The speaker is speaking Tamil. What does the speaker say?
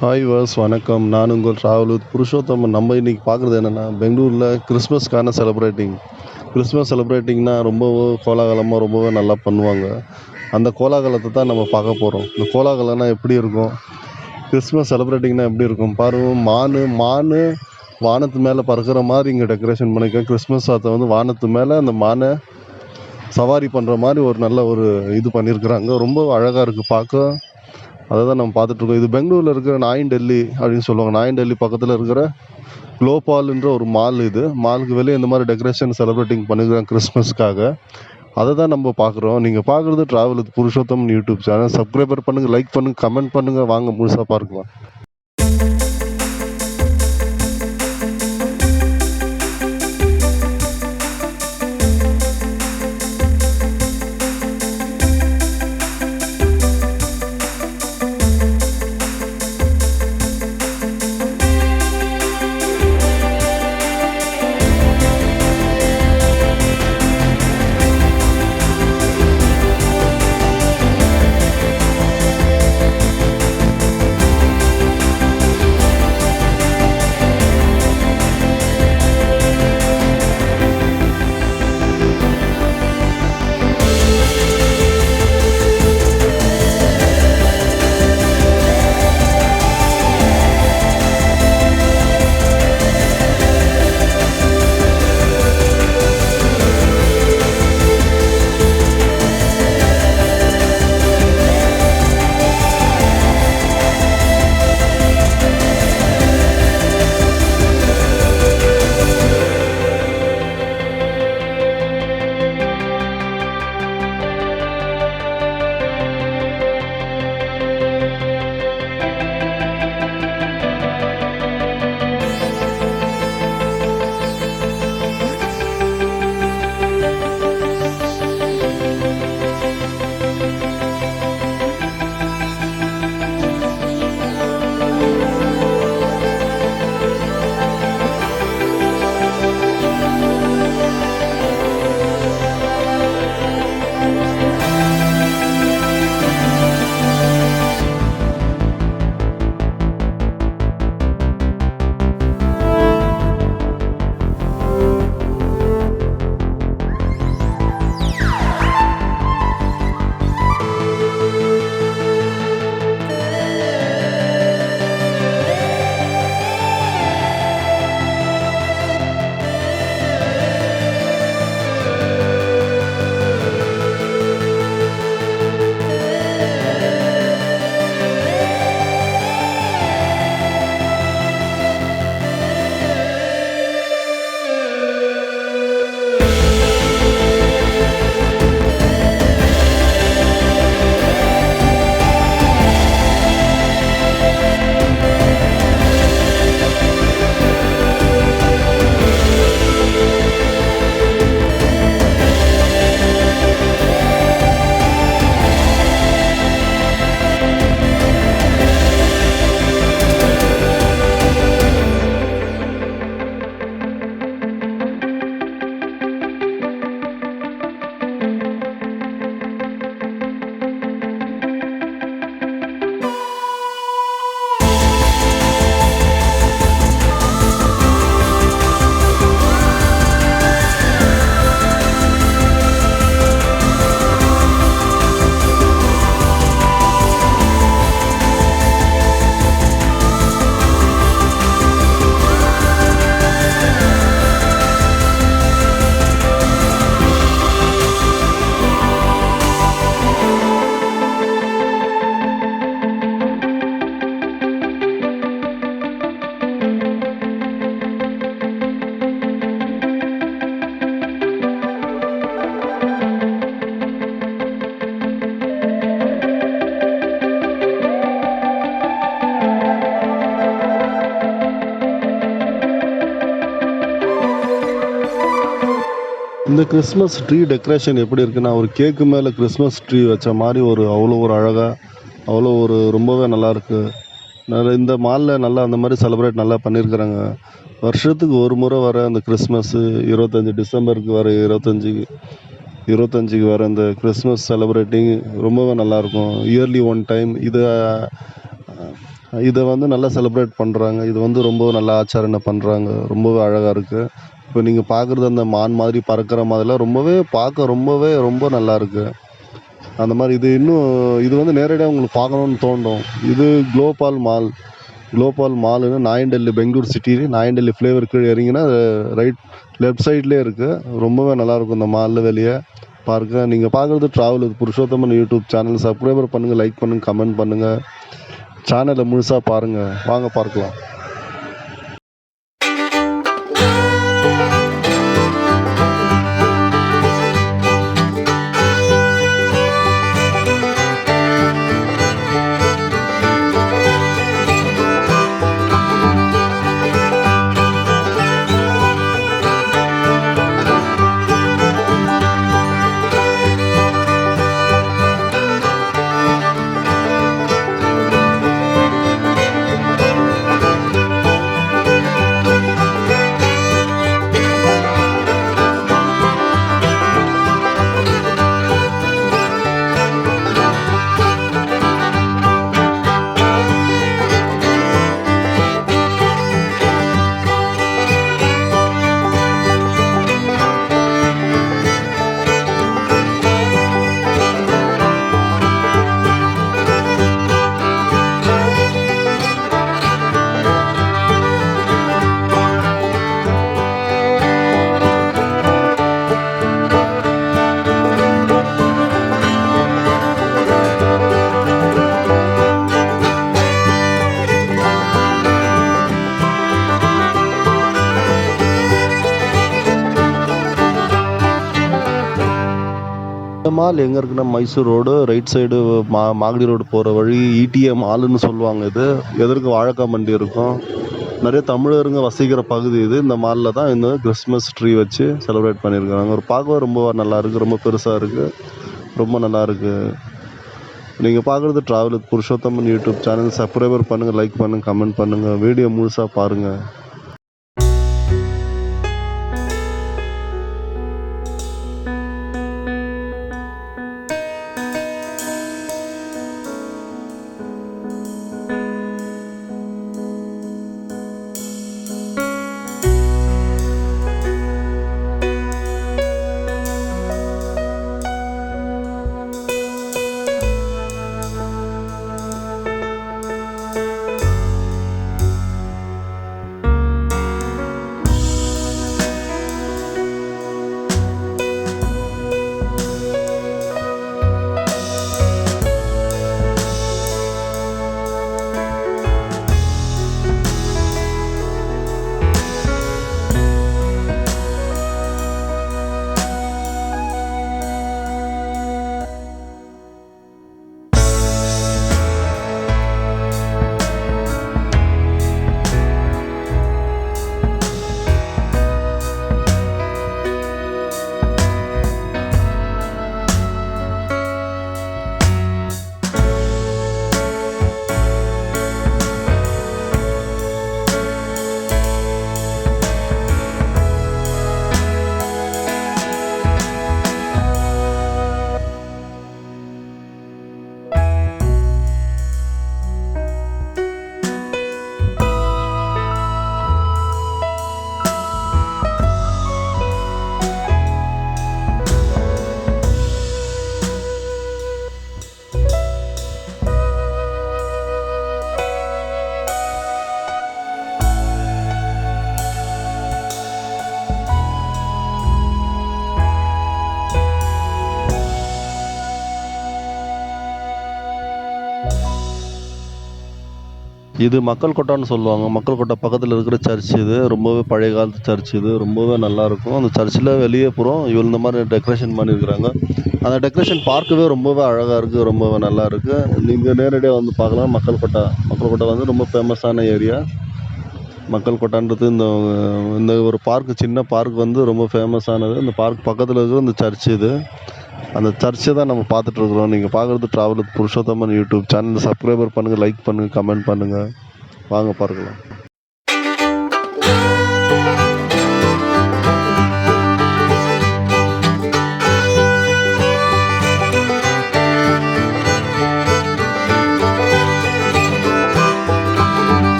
ஹாய் வாஸ் வணக்கம். நான் உங்கள் டிராவல் புருஷோத்தமன். நம்ம இன்னைக்கு பார்க்குறது என்னென்னா, பெங்களூரில் கிறிஸ்மஸ்க்கான கிறிஸ்மஸ் செலிப்ரேட்டிங்னா ரொம்பவே கோலாகலமாக ரொம்பவே நல்லா பண்ணுவாங்க. அந்த கோலாகலத்தை தான் நம்ம பார்க்க போகிறோம். இந்த கோலாகலம்னா எப்படி இருக்கும், கிறிஸ்மஸ் செலிப்ரேட்டிங்னா எப்படி இருக்கும் பாருங்க. மானு வானத்து மேலே பறக்கிற மாதிரி இங்கே டெக்கரேஷன் பண்ணிக்க. கிறிஸ்மஸ் தாத்தா வந்து வானத்து மேலே அந்த மானை சவாரி பண்ணுற மாதிரி ஒரு நல்ல ஒரு இது பண்ணியிருக்கிறாங்க. ரொம்ப அழகாக இருக்குது பார்க்க. அதை தான் நம்ம பார்த்துட்ருக்கோம். இது பெங்களூரில் இருக்கிற நாயின் டெல்லி அப்படின்னு சொல்லுவாங்க. நாயின் டெல்லி பக்கத்தில் இருக்கிற குளோபால்ன்ற ஒரு மால். இது மாலுக்கு வெளியே இந்த மாதிரி டெக்கரேஷன் செலிப்ரேட்டிங் பண்ணிக்கிறாங்க கிறிஸ்மஸ்க்காக. அதை தான் நம்ம பார்க்குறோம். நீங்கள் பார்க்குறது travel with Purushottam YouTube channel. Subscriber பண்ணுங்கள், லைக் பண்ணுங்கள், கமெண்ட் பண்ணுங்கள். வாங்க முழுசாக பார்க்கலாம். இந்த கிறிஸ்மஸ் ட்ரீ டெக்கரேஷன் எப்படி இருக்குன்னா, ஒரு கேக்கு மேலே கிறிஸ்மஸ் ட்ரீ வச்ச மாதிரி அவ்வளோ ஒரு அழகாக, அவ்வளோ ஒரு ரொம்பவே நல்லாயிருக்கு. இந்த மாலில் நல்லா அந்த மாதிரி செலிப்ரேட் நல்லா பண்ணியிருக்கிறாங்க. வருஷத்துக்கு ஒரு முறை வர அந்த கிறிஸ்மஸ்ஸு 25 டிசம்பருக்கு வர 25க்கு வர இந்த கிறிஸ்மஸ் செலிப்ரேட்டிங் ரொம்பவே நல்லாயிருக்கும். இயர்லி ஒன் டைம் இதை இதை வந்து நல்லா செலிப்ரேட் பண்ணுறாங்க. இது வந்து ரொம்ப நல்லா ஆச்சாரணை பண்ணுறாங்க. ரொம்பவே அழகாக இருக்குது. இப்போ நீங்கள் பார்க்குறது அந்த மான் மாதிரி பறக்கிற மாதிரிலாம் ரொம்பவே ரொம்ப நல்லா இருக்குது. அந்த மாதிரி இது வந்து நேரடியாக உங்களுக்கு பார்க்கணுன்னு தோண்டும். இது குளோபால் மால்னு நாயன்டெல்லி பெங்களூர் சிட்டி நாயன்டெல்லி ஃப்ளேவர் கீழே இறங்கினா லெஃப்ட் சைட்லேயே இருக்குது. ரொம்பவே நல்லாயிருக்கும் இந்த மாலில் வெளியே பார்க்க. நீங்கள் பார்க்குறது travel with Purushothaman YouTube channel. Subscriber பண்ணுங்கள், லைக் பண்ணுங்கள், கமெண்ட் பண்ணுங்கள். சேனலை முழுசாக பாருங்கள். வாங்க பார்க்கலாம். இந்த மால் எங்கே இருக்குன்னா Mysore road right side Magadi road போகிற வழி இடிஎம் மால்னு சொல்லுவாங்க. இது எதற்கு வாழைக்காய் மண்டி இருக்கும். நிறைய தமிழருங்க வசிக்கிற பகுதி இது. இந்த மாலில் தான் இந்த கிறிஸ்மஸ் ட்ரீ வச்சு செலிப்ரேட் பண்ணியிருக்காங்க. ஒரு பார்க்கவே ரொம்ப நல்லா இருக்குது. ரொம்ப பெருசாக இருக்குது. ரொம்ப நல்லா இருக்குது. நீங்கள் பார்க்குறது travel with Purushothaman YouTube channel. Subscriber பண்ணுங்கள், லைக் பண்ணுங்கள், கமெண்ட் பண்ணுங்கள். வீடியோ முழுசாக பாருங்கள். இது மக்கள் கொட்டான்னு சொல்லுவாங்க. மக்கள் கொட்டா பக்கத்தில் இருக்கிற சர்ச் இது. ரொம்பவே பழைய காலத்து சர்ச் இது. ரொம்பவே நல்லாயிருக்கும். அந்த சர்ச்சில் வெளியே புறம் இந்த மாதிரி டெக்கரேஷன் பண்ணியிருக்கிறாங்க. அந்த டெக்கரேஷன் பார்க்கவே ரொம்பவே அழகாக இருக்குது. ரொம்பவே நல்லா இருக்குது. நீங்கள் நேரடியாக வந்து பார்க்கலாம். மக்கள் கொட்டா வந்து ரொம்ப ஃபேமஸான ஏரியா. மக்கள் கொட்டான்றது இந்த ஒரு சின்ன பார்க் வந்து ரொம்ப ஃபேமஸானது. இந்த பார்க் பக்கத்தில் இருக்கிற இந்த சர்ச் இது. அந்த சர்ச்சை தான் நம்ம பார்த்துட்ருக்குறோம். நீங்கள் பார்க்குறது travel with Purushothaman YouTube channel. Subscriber பண்ணுங்கள், லைக் பண்ணுங்கள், கமெண்ட் பண்ணுங்கள். வாங்க பார்க்கலாம்.